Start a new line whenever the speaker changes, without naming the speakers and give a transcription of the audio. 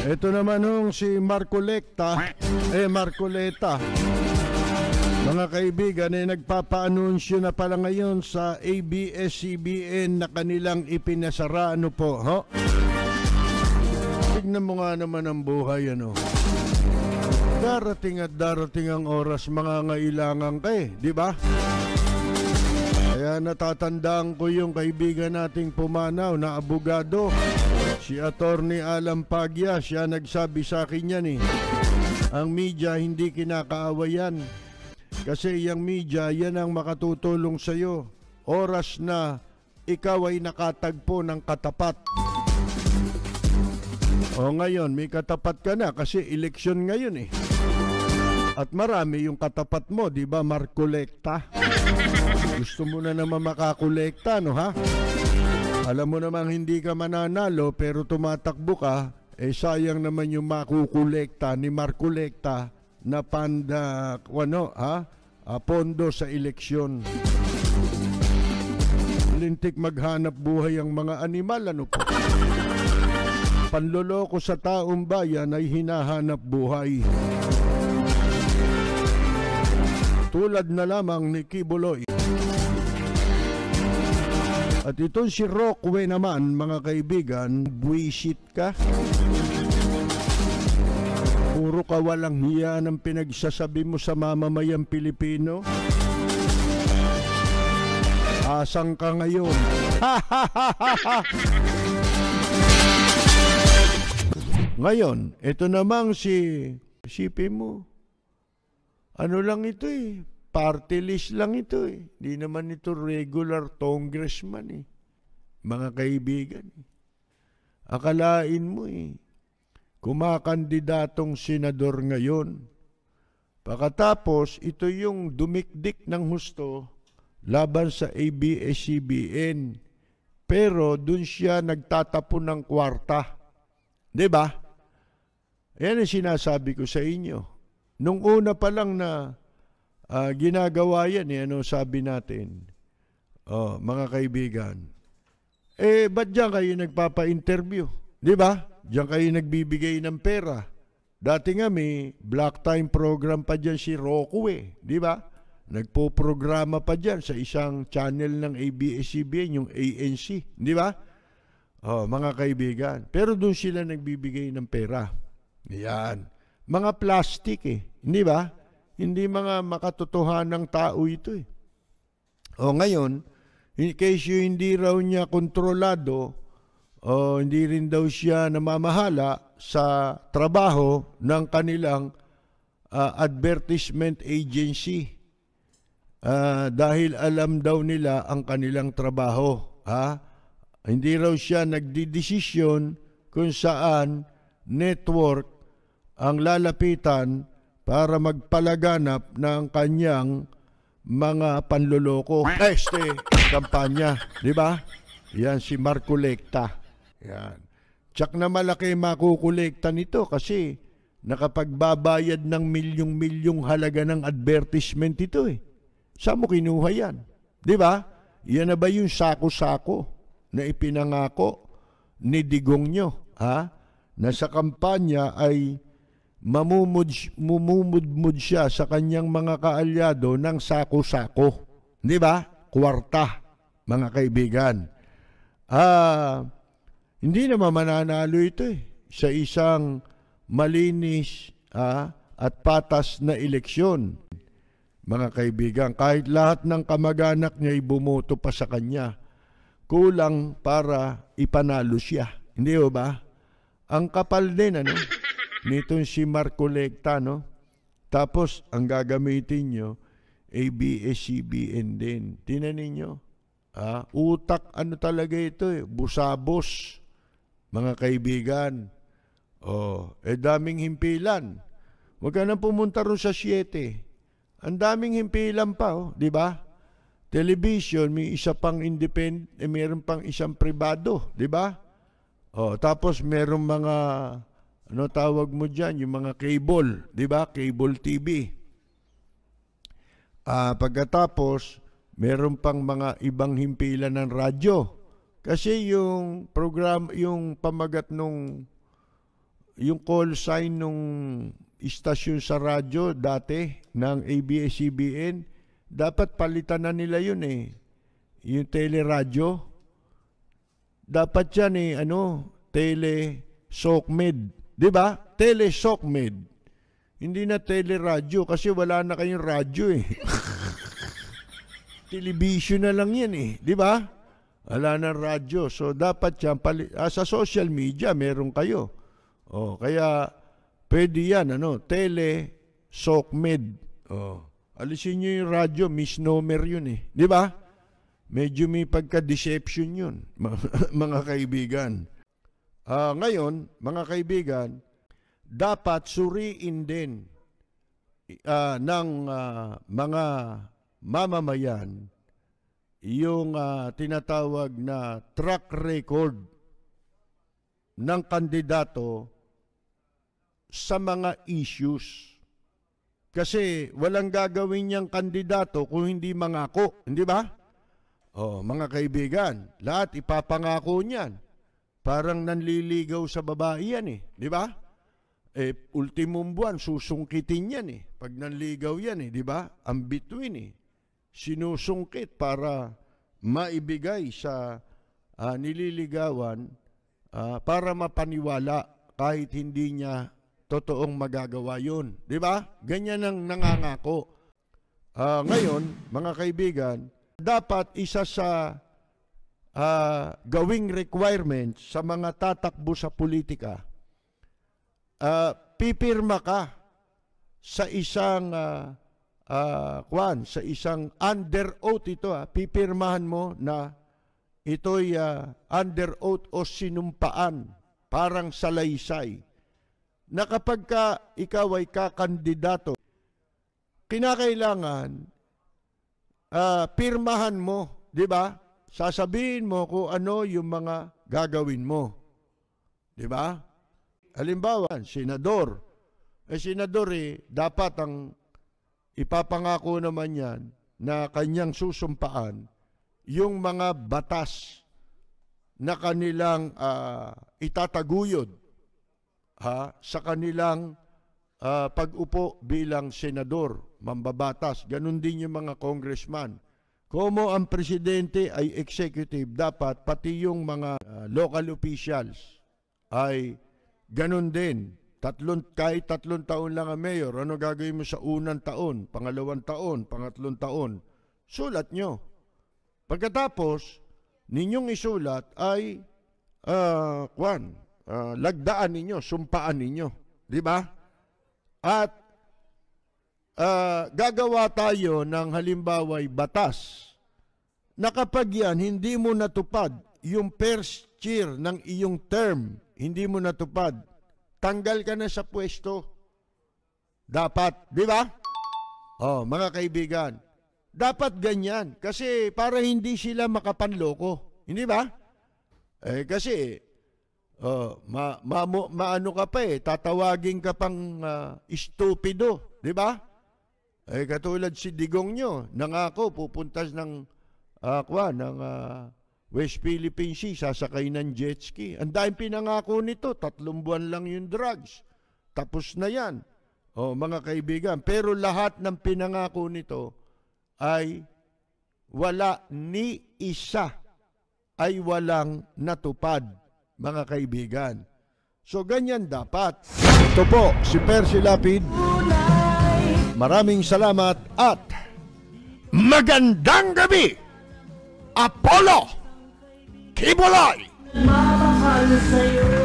Ito naman nung si Marcoleta, Marcoleta. Mga kaibigan, nagpapaanunsyo na pala ngayon sa ABS-CBN na kanilang ipinasara. Ano po, ho? Tignan mo nga naman ang buhay, ano. Darating at darating ang oras, mangangailangan ka di ba? Kaya natatandaan ko yung kaibigan nating pumanaw na abogado, si Attorney Alan Pagya. Siya nagsabi sa akin yan ang media hindi kinakaawayan. Kasi yung media, yan ang makatutulong sa'yo. Oras na ikaw ay nakatagpo ng katapat. O ngayon, may katapat ka na kasi eleksyon ngayon At marami yung katapat mo, di ba, Marcoleta? Gusto mo na naman makakolekta, no ha? Alam mo namang hindi ka mananalo pero tumatakbo ka, sayang naman yung makukolekta ni Marcoleta na pondo sa eleksyon. Lintik maghanap buhay ang mga animal, ano po? Panloloko sa taong bayan ay hinahanap buhay. Tulad na lamang ni Kibuloy. At itong si Rockway naman, mga kaibigan, buwisit ka. Puro ka walang hiya ng pinagsasabi mo sa mamamayang Pilipino. Asang ka ngayon? Ngayon, ito namang isipin mo, ano lang ito party list lang ito Di naman ito regular congressman mga kaibigan. Akalain mo kumakandidatong senador ngayon. Pagkatapos, ito yung dumikdik ng husto laban sa ABS-CBN. Pero dun siya nagtatapon ng kwarta. Diba? Yan ang sinasabi ko sa inyo. Nung una pa lang na ginagawa yan, ano sabi natin? Mga kaibigan. Ba't dyan kayo nagpapa-interview? Diba? Diyan kayo nagbibigay ng pera. Dati nga may black time program pa dyan si Rocco di ba? Nagpo-programa pa dyan sa isang channel ng ABS-CBN, yung ANC, di ba? Mga kaibigan. Pero doon sila nagbibigay ng pera. Yan. Mga plastic hindi ba? Hindi mga makatotohanang tao ito ngayon, in case hindi raw niya kontrolado, hindi rin daw siya namamahala sa trabaho ng kanilang advertisement agency. Dahil alam daw nila ang kanilang trabaho. Hindi raw siya nagdidesisyon kung saan network ang lalapitan para magpalaganap ng kanyang mga panloloko. Kampanya. Di ba? Yan si Marcoleta. Yan. Tsak na malaki makukolekta nito kasi nakapagbabayad ng milyong-milyong halaga ng advertisement ito Saan mo kinuha yan? Di ba? Yan na ba yung sako-sako na ipinangako ni Digong nyo? Na sa kampanya ay mamumudmud siya sa kanyang mga kaalyado ng sako-sako. Di ba? Kwarta, mga kaibigan. Hindi naman mananalo ito sa isang malinis at patas na eleksyon. Mga kaibigan, kahit lahat ng kamag-anak niya ay bumoto pa sa kanya, kulang para ipanalo siya. Hindi ba? Ang kapal din, nitong si Marcoleta, Tapos, ang gagamitin nyo, ABS-CBN din. Tingnan ninyo. Utak, talaga ito busabos. Mga kaibigan. Daming himpilan. Huwag ka nang pumunta ron sa 7. Ang daming himpilan pa, di ba? Television, may isa pang independent, mayroon pang isang pribado, di ba? Tapos mayroong mga, tawag mo dyan, yung mga cable, di ba? Cable TV. Pagkatapos, mayroon pang mga ibang himpilan ng radyo. Kasi yung program, yung pamagat nung yung call sign nung istasyon sa radyo dati ng ABS-CBN, dapat palitan na nila yun eh. Yung teleradyo. Dapat yan eh, tele-SOCMED. Di ba? Tele-SOCMED. Hindi na teleradyo kasi wala na kayong radyo eh. Television na lang yan eh. Di ba? Wala na radyo. So dapat yan, sa social media meron kayo. Kaya pwede yan, tele-SOCMED. Alisin nyo yung radyo, misnomer yun eh. Di ba? Medyo may pagka-deception yun, mga kaibigan. Ngayon, mga kaibigan, dapat suriin din ng mga mamamayan yung tinatawag na track record ng kandidato sa mga issues. Kasi walang gagawin niyang kandidato kung hindi mangako, hindi ba? Mga kaibigan, lahat ipapangako niyan. Parang nanliligaw sa babae yan eh, di ba? Ultimong buwan, susungkitin yan eh. Pag nanligaw yan eh, di ba? Ang bituin eh. Sinusungkit para maibigay sa nililigawan para mapaniwala kahit hindi niya totoong magagawa yun. Di ba? Ganyan ang nangangako. Ngayon, mga kaibigan, dapat isa sa gawing requirements sa mga tatakbo sa politika, pipirma ka sa isang sa isang under oath ito, pipirmahan mo na ito'y under oath o sinumpaan, parang salaysay, na kapag ikaw ay kakandidato, kinakailangan pirmahan mo, di ba? Sasabihin mo kung ano yung mga gagawin mo. Di ba? Halimbawa, senador. Senador dapat ang ipapangako naman yan na kanyang susumpaan yung mga batas na kanilang itataguyod sa kanilang pag-upo bilang senador, mambabatas. Ganon din yung mga congressman. Como ang presidente ay executive, dapat pati yung mga local officials ay ganon din. Kahit 3 taon lang ang mayor, ano gagawin mo sa unang taon, pangalawang taon, pangatlong taon? Sulat nyo. Pagkatapos, ninyong isulat ay lagdaan ninyo, sumpaan ninyo. Di ba? At gagawa tayo ng halimbawa'y batas na kapag yan hindi mo natupad yung first year ng iyong term, hindi mo natupad, tanggal ka na sa pwesto. Dapat, di ba? Mga kaibigan, dapat ganyan kasi para hindi sila makapanloko. Hindi ba? Kasi maano ka pa tatawagin ka pang stupido, di ba? Katulad si Digong nyo, nangako pupuntas ng West Philippine Sea, sasakay ng jet ski. Ang dahil pinangako nito, 3 buwan lang yung drugs. Tapos na yan. Mga kaibigan, pero lahat ng pinangako nito ay wala ni isa ay walang natupad, mga kaibigan. So ganyan dapat. Ito po, si Percy Lapid. Maraming salamat at magandang gabi, Apollo Kibolay!
Mamahal sa'yo.